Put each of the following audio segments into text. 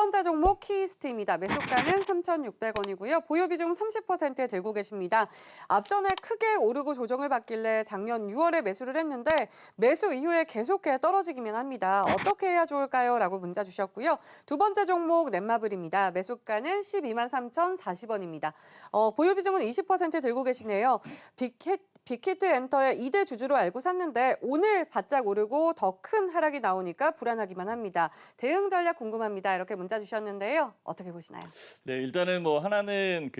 번째 종목 키이스트입니다. 매수가는 3,600원이고요. 보유 비중 30%에 들고 계십니다. 앞전에 크게 오르고 조정을 받길래 작년 6월에 매수를 했는데 매수 이후에 계속해 떨어지기만 합니다. 어떻게 해야 좋을까요? 라고 문자 주셨고요. 두 번째 종목 넷마블입니다. 매수가는 12만 3,040원입니다. 보유 비중은 20% 들고 계시네요. 빅히트 엔터의 2대 주주로 알고 샀는데 오늘 바짝 오르고 더 큰 하락이 나오니까 불안하기만 합니다. 대응 전략 궁금합니다. 이렇게 문자 주셨는데요. 어떻게 보시나요? 네, 일단은 뭐 하나는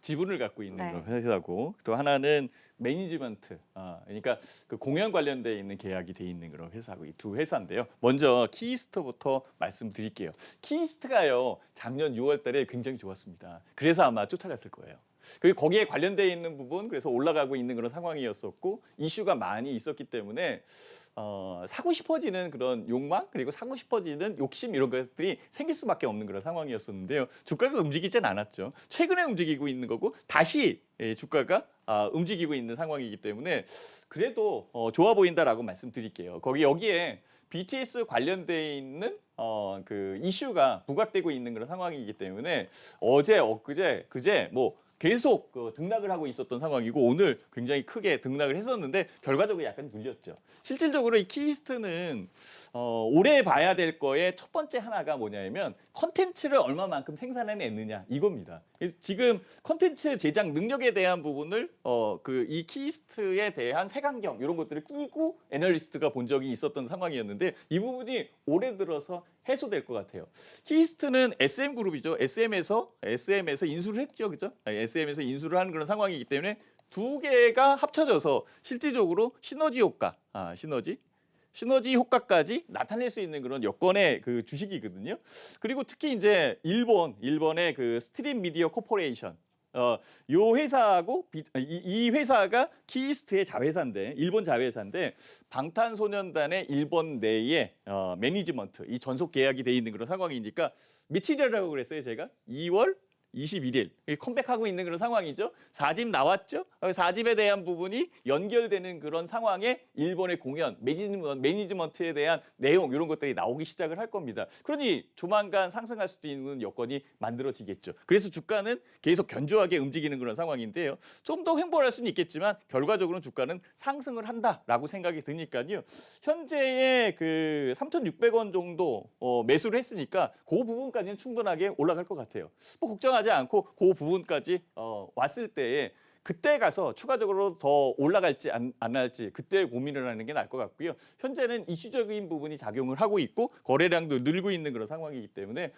지분을 갖고 있는 거 회사고 또 하나는 매니지먼트, 그러니까 그 공연 관련돼 있는 계약이 돼 있는 그런 회사고 이 두 회사인데요. 먼저 키이스트부터 말씀드릴게요. 키이스트가요 작년 6월달에 굉장히 좋았습니다. 그래서 아마 쫓아갔을 거예요. 그리고 거기에 관련돼 있는 부분 그래서 올라가고 있는 그런 상황이었었고 이슈가 많이 있었기 때문에 사고 싶어지는 그런 욕망 그리고 사고 싶어지는 욕심 이런 것들이 생길 수밖에 없는 그런 상황이었었는데요. 주가가 움직이진 않았죠. 최근에 움직이고 있는 거고 다시 주가가 움직이고 있는 상황이기 때문에 그래도 좋아 보인다라고 말씀드릴게요. 여기에 BTS 관련돼 있는 그 이슈가 부각되고 있는 그런 상황이기 때문에 어제, 엊그제, 그제 뭐 계속 등락을 하고 있었던 상황이고 오늘 굉장히 크게 등락을 했었는데 결과적으로 약간 눌렸죠. 실질적으로 이 키이스트는 올해 봐야 될 거의 첫 번째 하나가 뭐냐면 컨텐츠를 얼마만큼 생산해냈느냐 이겁니다. 그래서 지금 컨텐츠 제작 능력에 대한 부분을 이 키이스트에 대한 색안경 이런 것들을 끼고 애널리스트가 본 적이 있었던 상황이었는데 이 부분이 올해 들어서 해소될 것 같아요. 키이스트는 SM그룹이죠. SM에서 인수를 했죠. 그죠? SM에서 인수를 하는 그런 상황이기 때문에 두 개가 합쳐져서 실질적으로 시너지 효과, 시너지 효과까지 나타낼 수 있는 그런 여건의 그 주식이거든요. 그리고 특히 이제 일본의 그 스트림 미디어 코퍼레이션 요 회사하고 이 회사가 키이스트의 자회사인데 일본 자회사인데 방탄소년단의 일본 내에 매니지먼트 이 전속 계약이 돼 있는 그런 상황이니까 며칠이라고 그랬어요 제가 2월 21일 컴백하고 있는 그런 상황이죠. 4집 나왔죠. 4집에 대한 부분이 연결되는 그런 상황에 일본의 공연, 매니지먼트에 대한 내용 이런 것들이 나오기 시작을 할 겁니다. 그러니 조만간 상승할 수도 있는 여건이 만들어지겠죠. 그래서 주가는 계속 견조하게 움직이는 그런 상황인데요. 좀 더 횡보할 수는 있겠지만 결과적으로는 주가는 상승을 한다라고 생각이 드니까요. 현재의 그 3,600원 정도 매수를 했으니까 그 부분까지는 충분하게 올라갈 것 같아요. 뭐 걱정하지 않고 그 부분까지 왔을 때에 그때 가서 추가적으로 더 올라갈지 안 할지 그때 고민을 하는 게 나을 것 같고요. 현재는 이슈적인 부분이 작용을 하고 있고 거래량도 늘고 있는 그런 상황이기 때문에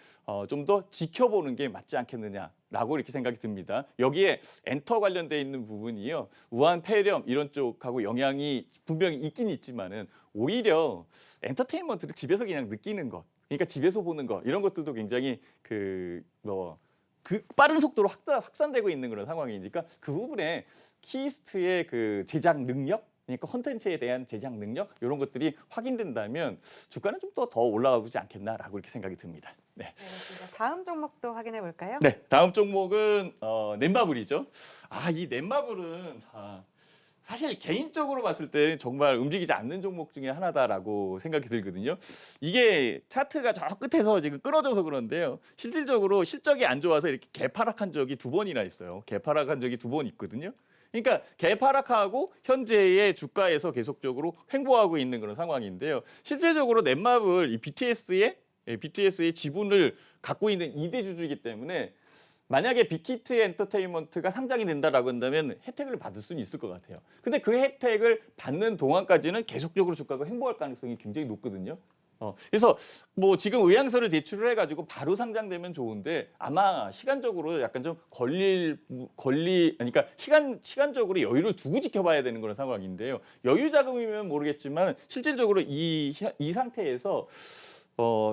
좀 더 지켜보는 게 맞지 않겠느냐라고 이렇게 생각이 듭니다. 여기에 엔터 관련돼 있는 부분이요. 우한 폐렴 이런 쪽하고 영향이 분명히 있긴 있지만은 오히려 엔터테인먼트를 집에서 그냥 느끼는 것 그러니까 집에서 보는 거 이런 것들도 굉장히 그 빠른 속도로 확산되고 있는 그런 상황이니까 그 부분에 키이스트의 그 제작 능력, 그러니까 콘텐츠에 대한 제작 능력 이런 것들이 확인된다면 주가는 좀 더 올라가지 않겠나라고 이렇게 생각이 듭니다. 네. 알겠습니다. 다음 종목도 확인해 볼까요? 네, 다음 종목은 넷마블이죠. 이 넷마블은 사실 개인적으로 봤을 때 정말 움직이지 않는 종목 중에 하나다라고 생각이 들거든요. 이게 차트가 저 끝에서 지금 끊어져서 그런데요. 실질적으로 실적이 안 좋아서 이렇게 개파락한 적이 두 번이나 있어요. 개파락한 적이 두 번 있거든요. 그러니까 개파락하고 현재의 주가에서 계속적으로 횡보하고 있는 그런 상황인데요. 실제적으로 넷마블 이 BTS의 지분을 갖고 있는 2대 주주이기 때문에 만약에 빅히트 엔터테인먼트가 상장이 된다라고 한다면 혜택을 받을 수는 있을 것 같아요. 근데 그 혜택을 받는 동안까지는 계속적으로 주가가 횡보할 가능성이 굉장히 높거든요. 그래서 뭐 지금 의향서를 제출을 해가지고 바로 상장되면 좋은데 아마 시간적으로 약간 좀 그러니까 시간적으로 여유를 두고 지켜봐야 되는 그런 상황인데요. 여유 자금이면 모르겠지만 실질적으로 이 상태에서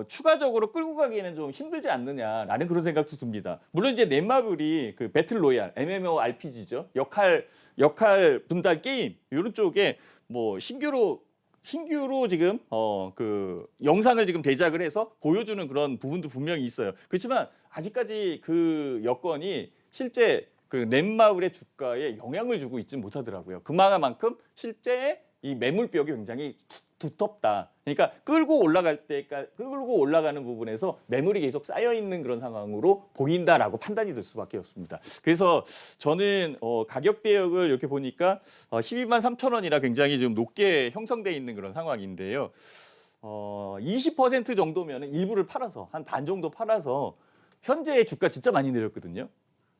추가적으로 끌고 가기에는 좀 힘들지 않느냐라는 그런 생각도 듭니다. 물론 이제 넷마블이 그 배틀 로얄, MMORPG죠. 역할 분달 게임 이런 쪽에 뭐 신규로 지금 그 영상을 지금 제작을 해서 보여주는 그런 부분도 분명히 있어요. 그렇지만 아직까지 그 여건이 실제 그 넷마블의 주가에 영향을 주고 있지 못하더라고요. 그만큼 실제 이 매물벽이 굉장히 두텁다. 그러니까 끌고 올라가는 부분에서 매물이 계속 쌓여 있는 그런 상황으로 보인다라고 판단이 될 수밖에 없습니다. 그래서 저는 가격 대역을 이렇게 보니까 12만 3천 원이라 굉장히 좀 높게 형성돼 있는 그런 상황인데요. 20% 정도면 일부를 팔아서 한 반 정도 팔아서 현재 주가 진짜 많이 내렸거든요.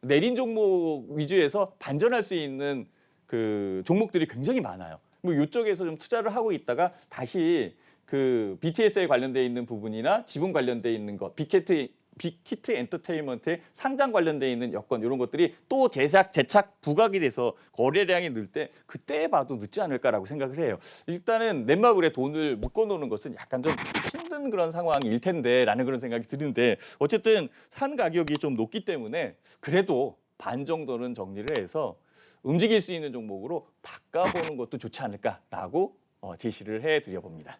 내린 종목 위주에서 반전할 수 있는 그 종목들이 굉장히 많아요. 뭐 이쪽에서 좀 투자를 하고 있다가 다시 그 BTS에 관련돼 있는 부분이나 지분 관련돼 있는 것, 빅히트 엔터테인먼트의 상장 관련돼 있는 여건 이런 것들이 또 재착 부각이 돼서 거래량이 늘 때 그때 봐도 늦지 않을까라고 생각을 해요. 일단은 넷마블에 돈을 묶어놓는 것은 약간 좀 힘든 그런 상황일 텐데라는 그런 생각이 드는데 어쨌든 산 가격이 좀 높기 때문에 그래도 반 정도는 정리를 해서 움직일 수 있는 종목으로 바꿔보는 것도 좋지 않을까라고 제시를 해드려 봅니다.